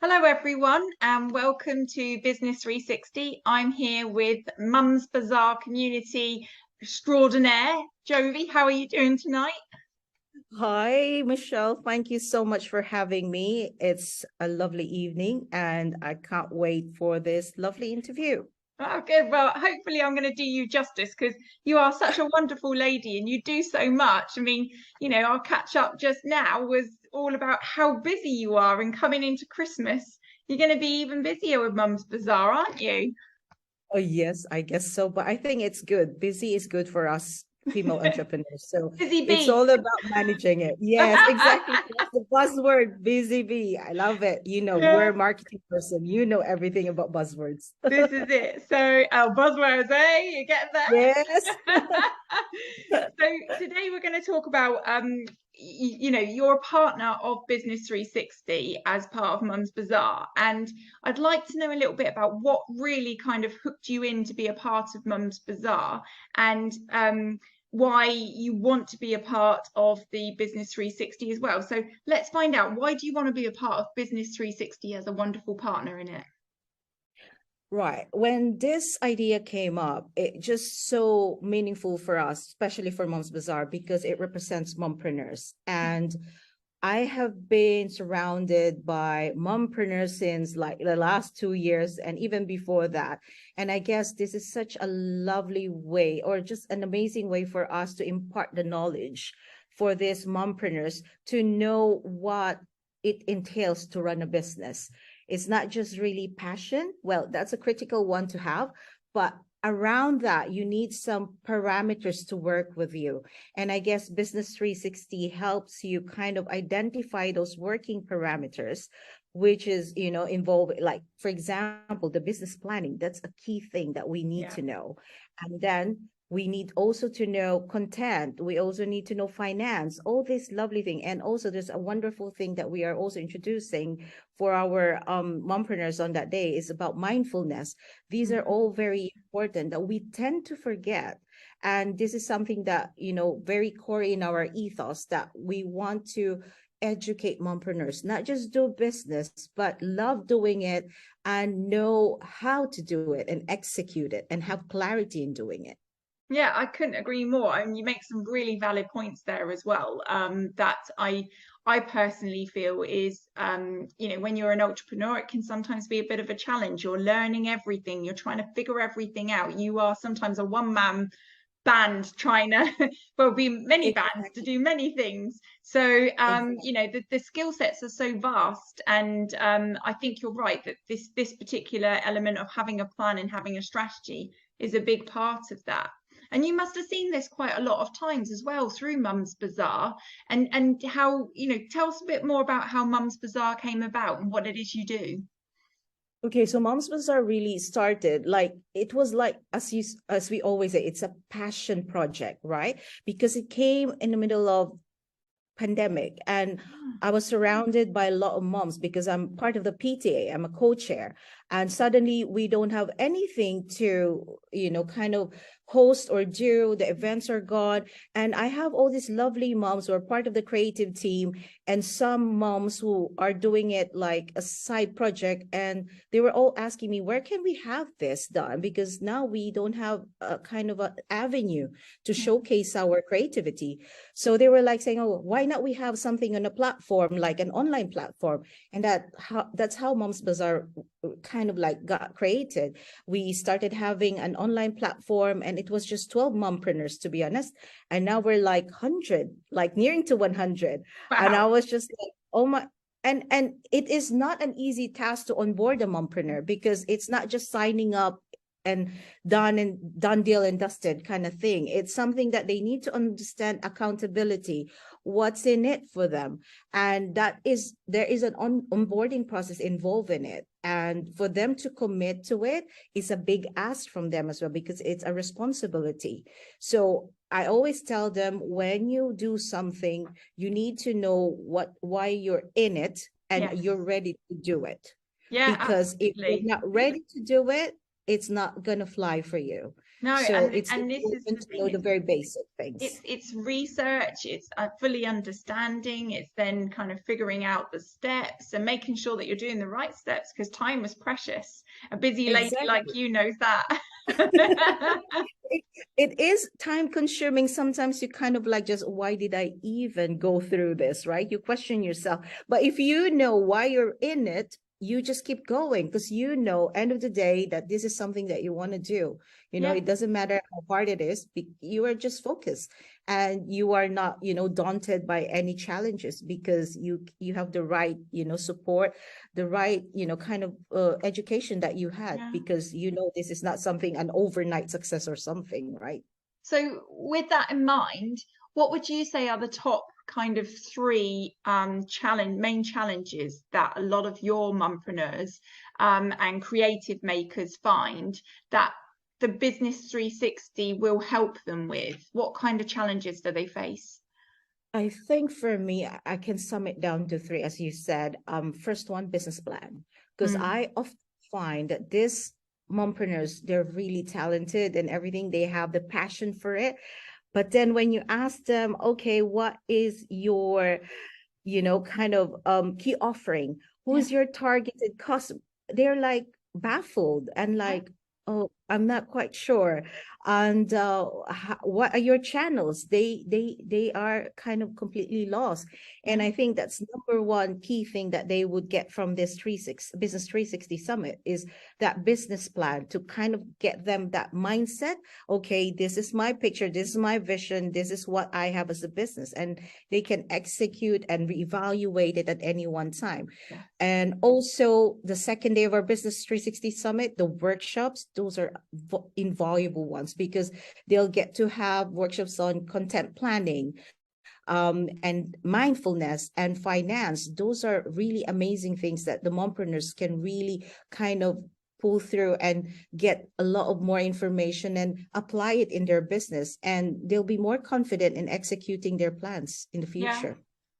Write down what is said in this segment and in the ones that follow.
Hello everyone and welcome to Business 360. I'm here with Mums Buzzar community extraordinaire. Jovie, how are you doing tonight? Hi, Michelle. Thank you so much for having me. It's a lovely evening and I can't wait for this lovely interview. Oh, good. Well, hopefully I'm going to do you justice because you are such a wonderful lady and you do so much. I mean, our catch up just now was all about how busy you are, and coming into Christmas, you're going to be even busier with Mums Buzzar, aren't you? Oh, yes, I guess so. But I think it's good. Busy is good for us female entrepreneurs. So Busy it's bee. all about managing it. Yes, exactly. That's the buzzword, busy bee. I love it. We're Yeah. a marketing person. You know everything about buzzwords. This is it. So, buzzwords, eh? You get Yes. that? So today we're going to talk about, you're a partner of Business 360 as part of Mums Buzzar, and I'd like to know a little bit about what really kind of hooked you in to be a part of Mums Buzzar, and why you want to be a part of the Business 360 as well. So let's find out, why do you want to be a part of Business 360 as a wonderful partner in it? Right. When this idea came up, it just so meaningful for us, especially for Mums Bazaar, because it represents mompreneurs. And I have been surrounded by mompreneurs since like the last 2 years and even before that. And I guess this is such a lovely way, or just an amazing way for us to impart the knowledge for these mompreneurs to know what it entails to run a business. It's not just really passion. Well, that's a critical one to have, but around that, you need some parameters to work with you. And I guess Business 360 helps you kind of identify those working parameters, which is, involve, like, for example, the business planning. That's a key thing that we need to know. And then we need also to know content. We also need to know finance, all this lovely thing. And also there's a wonderful thing that we are also introducing for our mompreneurs on that day is about mindfulness. These are all very important that we tend to forget. And this is something that, very core in our ethos, that we want to educate mompreneurs, not just do business, but love doing it and know how to do it and execute it and have clarity in doing it. Yeah, I couldn't agree more. I mean, you make some really valid points there as well. That I personally feel is, when you're an entrepreneur, it can sometimes be a bit of a challenge. You're learning everything. You're trying to figure everything out. You are sometimes a one-man band trying to, well, be many bands to do many things. So, the skill sets are so vast, and I think you're right that this particular element of having a plan and having a strategy is a big part of that. And you must have seen this quite a lot of times as well through Mums Bazaar, and how, tell us a bit more about how Mums Bazaar came about and what it is you do. Okay, so Mums Bazaar really started like it was like as we always say, it's a passion project, right? Because it came in the middle of pandemic and I was surrounded by a lot of moms because I'm part of the PTA, I'm a co-chair, and suddenly we don't have anything to, kind of host or do. The events are gone, and I have all these lovely moms who are part of the creative team and some moms who are doing it like a side project, and they were all asking me, where can we have this done, because now we don't have a kind of an avenue to showcase our creativity. So they were like saying, oh, why not we have something on a platform, like an online platform? And that's how Mums Bazaar kind of like got created. We started having an online platform, and it was just 12 mompreneurs, to be honest. And now we're like 100, like nearing to 100. Wow. And I was just like, oh my, and it is not an easy task to onboard a mompreneur, because it's not just signing up and done deal and dusted kind of thing. It's something that they need to understand accountability, what's in it for them. And there is an onboarding process involved in it. And for them to commit to it is a big ask from them as well, because it's a responsibility. So I always tell them, when you do something, you need to know why you're in it, and you're ready to do it. Yeah, because absolutely. if you're not ready to do it, it's not going to fly for you. No, So and it's this is important the to know thing. the very basic things. It's research, it's fully understanding, it's then kind of figuring out the steps and making sure that you're doing the right steps, because time is precious. A busy lady like Exactly. you knows that. It, it is time consuming. Sometimes you kind of like, just why did I even go through this, right? You question yourself. But if you know why you're in it, you just keep going, because you know, end of the day, that this is something that you want to do. You know, Yeah, it doesn't matter how hard it is. You are just focused, and you are not, daunted by any challenges, because you have the right, support, the right, kind of education that you had, yeah. because this is not something, an overnight success or something, right? So with that in mind, what would you say are the top kind of three main challenges that a lot of your mumpreneurs and creative makers find that the Business 360 will help them with? What kind of challenges do they face? I think for me, I can sum it down to three, as you said. First one, business plan, because Mm, I often find that these mompreneurs, they're really talented and everything. They have the passion for it. But then when you ask them, okay, what is your, kind of key offering? yeah, Who's your targeted customer? They're like baffled and yeah, like, oh, I'm not quite sure. And what are your channels? They are kind of completely lost. yeah, And I think that's number one key thing that they would get from this Business 360 Summit, is that business plan, to kind of get them that mindset. Okay, this is my picture, this is my vision, this is what I have as a business, and they can execute and reevaluate it at any one time. yeah, And also the second day of our Business 360 Summit, the workshops, those are invaluable ones, because they'll get to have workshops on content planning, and mindfulness and finance. Those are really amazing things that the mompreneurs can really kind of pull through and get a lot of more information and apply it in their business, and they'll be more confident in executing their plans in the yeah. future.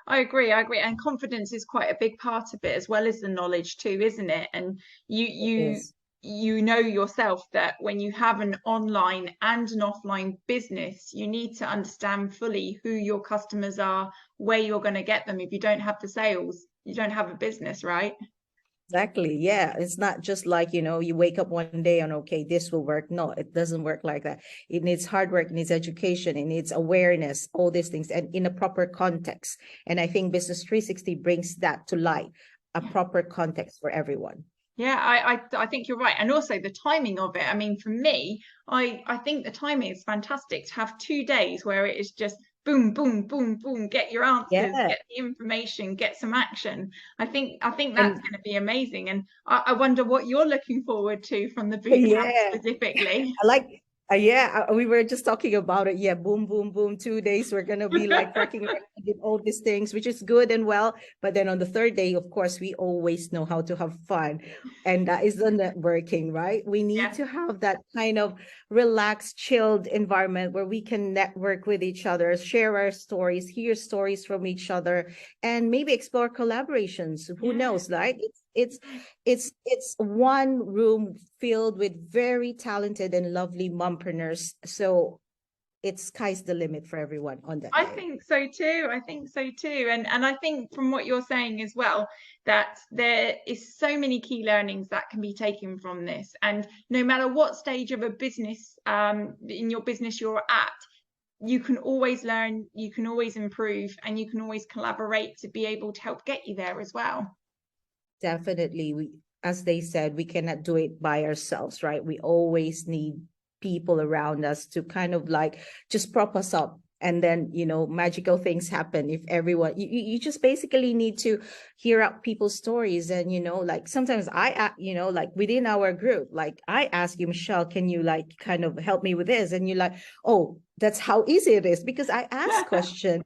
I agree. I agree. And confidence is quite a big part of it, as well as the knowledge too, isn't it? And you It you is. you know yourself that when you have an online and an offline business, you need to understand fully who your customers are, where you're going to get them. If you don't have the sales, you don't have a business, right? Exactly. Yeah. It's not just like, you wake up one day and okay, this will work. No, it doesn't work like that. It needs hard work, it needs education, it needs awareness, all these things, and in a proper context. And I think Business 360 brings that to light, a Yeah. proper context for everyone. Yeah, I think you're right. And also the timing of it. I mean, for me, I think the timing is fantastic to have 2 days where it is just boom, boom, boom, boom, get your answers, Yeah. get the information, get some action. I think that's And going to be amazing. And I wonder what you're looking forward to from the boot camp yeah, specifically. I like, yeah, we were just talking about it. Yeah, boom, boom, boom. 2 days, we're gonna be like working with all these things, which is good and well. But then on the third day, of course, we always know how to have fun, and that is the networking, right? We need Yeah, to have that kind of relaxed, chilled environment where we can network with each other, share our stories, hear stories from each other, and maybe explore collaborations. Who yeah. knows? Like it's one room filled with very talented and lovely mompreneurs. So it's sky's the limit for everyone on that I day. think so too. I think so too. And I think from what you're saying as well, that there is so many key learnings that can be taken from this. And no matter what stage of a business in your business you're at, you can always learn, you can always improve, and you can always collaborate to be able to help get you there as well. Definitely, as they said, we cannot do it by ourselves, right? We always need people around us to kind of like just prop us up. And then, magical things happen if everyone, you just basically need to hear out people's stories. And, like sometimes like within our group, like I ask you, Michelle, can you like kind of help me with this? And you're like, oh, that's how easy it is, because I ask question,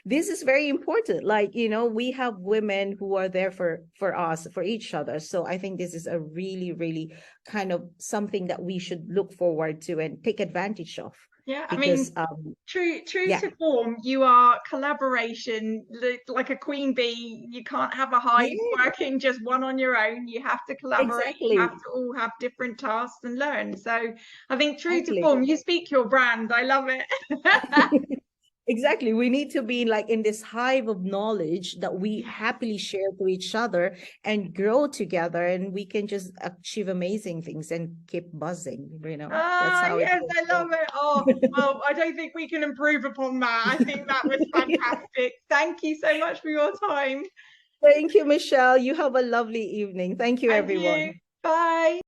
this is very important. Like, we have women who are there for us, for each other. So I think this is a really, really kind of something that we should look forward to and take advantage of. Yeah, I mean, because true yeah, to form, you are collaboration, like a queen bee. You can't have a hive yeah, working just one on your own. You have to collaborate. You have exactly. to all have different tasks and learn. So I think true to Exactly. form, you speak your brand. I love it. Exactly. We need to be like in this hive of knowledge that we happily share to each other and grow together, and we can just achieve amazing things and keep buzzing, you know. That's Ah, how it yes, goes. I love it. Oh, well, I don't think we can improve upon that. I think that was fantastic. Thank you so much for your time. Thank you, Michelle. You have a lovely evening. Thank you, And you. everyone. Bye.